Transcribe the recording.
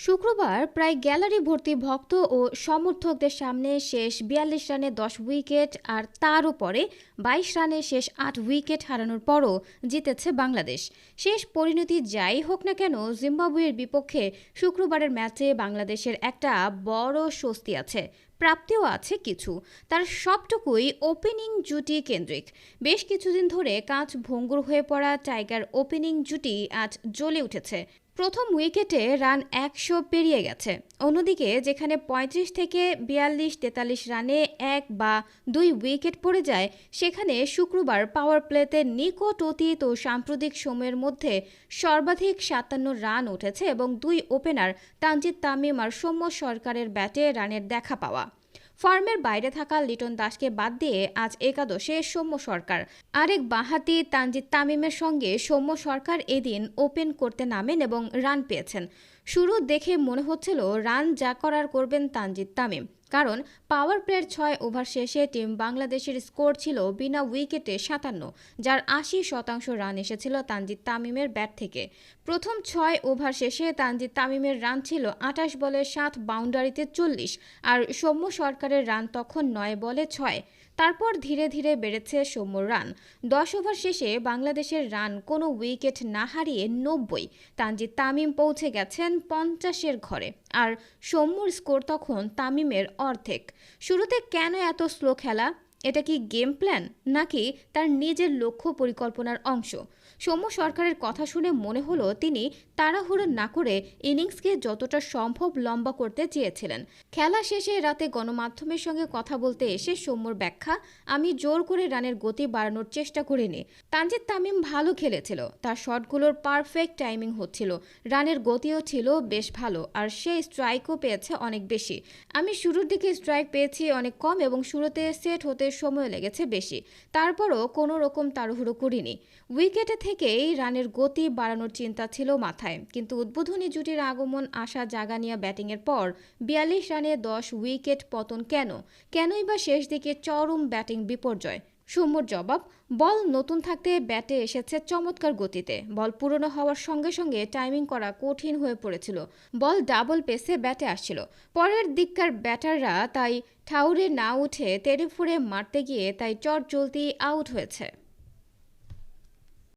শুক্রবার প্রায় গ্যালারি ভর্তি ভক্ত ও সমর্থকদের সামনে শেষ ৪২ রানে ১০ উইকেট আর তারও পরে ২২ রানে শেষ ৮ উইকেট হারানোর পরও জিতেছে বাংলাদেশ। শেষ পরিণতি যাই হোক না কেন, জিম্বাবুয়ের বিপক্ষে শুক্রবারের ম্যাচে বাংলাদেশের একটা বড় স্বস্তি আছে, প্রাপ্তিও আছে কিছু। তার সবটুকুই ওপেনিং জুটি কেন্দ্রিক। বেশ কিছুদিন ধরে কাঁচ ভঙ্গুর হয়ে পড়া টাইগার ওপেনিং জুটি আজ জ্বলে উঠেছে। প্রথম উইকেটে রান ১০০ পেরিয়ে গেছে। অন্যদিকে যেখানে ৩৫ থেকে ৪২-৪৩ রানে এক বা দুই উইকেট পড়ে যায়, সেখানে শুক্রবার পাওয়ার প্লেতে নিকট অতীত ও সাম্প্রতিক সময়ের মধ্যে সর্বাধিক ৫৭ রান উঠেছে এবং দুই ওপেনার তানজিদ তামিম আর সৌম্য সরকারের ব্যাটে রানের দেখা পাওয়া। ফর্মের বাইরে থাকা লিটন দাসকে বাদ দিয়ে আজ একাদশে সৌম্য সরকার। আরেক বাঁহাতি তানজিদ তামিমের সঙ্গে সৌম্য সরকার এদিন ওপেন করতে নামেন এবং রান পেয়েছেন। শুরু দেখে মনে হচ্ছিল রান যা করার করবেন তানজিদ তামিম, কারণ পাওয়ার প্লের ৬ ওভার শেষে টিম বাংলাদেশের স্কোর ছিল বিনা উইকেটে ৫৭, যার ৮০% রান এসেছিল তানজিদ তামিমের ব্যাট থেকে। প্রথম ৬ ওভার শেষে তানজিদ তামিমের রান ছিল ২৮ বলে ৭, বাউন্ডারিতে ৪০, আর সৌম্য সরকারের রান তখন ৯ বলে ৬। তারপর ধীরে ধীরে বেড়েছে সৌম্যর রান। ১০ ওভার শেষে বাংলাদেশের রান কোনো উইকেট না হারিয়ে ৯০। তানজিদ তামিম পৌঁছে গেছেন ৫০-এর ঘরে, আর সৌম্যর স্কোর তখন তামিমের অর্ধেক। শুরুতে কেন এত স্লো খেলা? এটা কি গেম প্ল্যান, নাকি তার নিজের লক্ষ্য পরিকল্পনার অংশ? সৌম্য সরকারের কথা শুনে মনে হলো তিনি তাড়াহুড়ো না করে ইনিংসকে যতটা সম্ভব লম্বা করতে চেয়েছিলেন। খেলা শেষে রাতে গণমাধ্যমের সঙ্গে কথা বলতে এসে সৌম্যর ব্যাখ্যা, আমি জোর করে রানের গতি বাড়ানোর চেষ্টা করিনি। তানজিদ তামিম ভালো খেলেছিল, তার শটগুলোর পারফেক্ট টাইমিং হচ্ছিল, রানের গতিও ছিল বেশ ভালো, আর সে স্ট্রাইকও পেয়েছে অনেক বেশি। আমি শুরুর দিকে স্ট্রাইক পেয়েছি অনেক কম এবং শুরুতে সেট হতে সময় লেগেছে বেশি। তারপরও কোনো রকম তাড়াহুড়ো করিনি। উইকেটে থেকেই রানের গতি বাড়ানোর চিন্তা ছিল মাথায়, কিন্তু উদ্বোধনী জুটির আগমন আশা জাগানিয়া ব্যাটিংয়ের পর ৪২ রানে ১০ উইকেট পতন কেনই বা শেষ দিকে চরম ব্যাটিং বিপর্যয়? সৌম্যর জবাব, বল নতুন থাকতে ব্যাটে এসেছে চমৎকার গতিতে। বল পুরনো হওয়ার সঙ্গে সঙ্গে টাইমিং করা কঠিন হয়ে পড়েছিল। বল ডাবল পেসে ব্যাটে আসছিল। পরের দিককার ব্যাটাররা তাই ঠাউরে না উঠে তেড়ে ফুঁড়ে মারতে গিয়ে তাই চটজলদি আউট হয়েছে।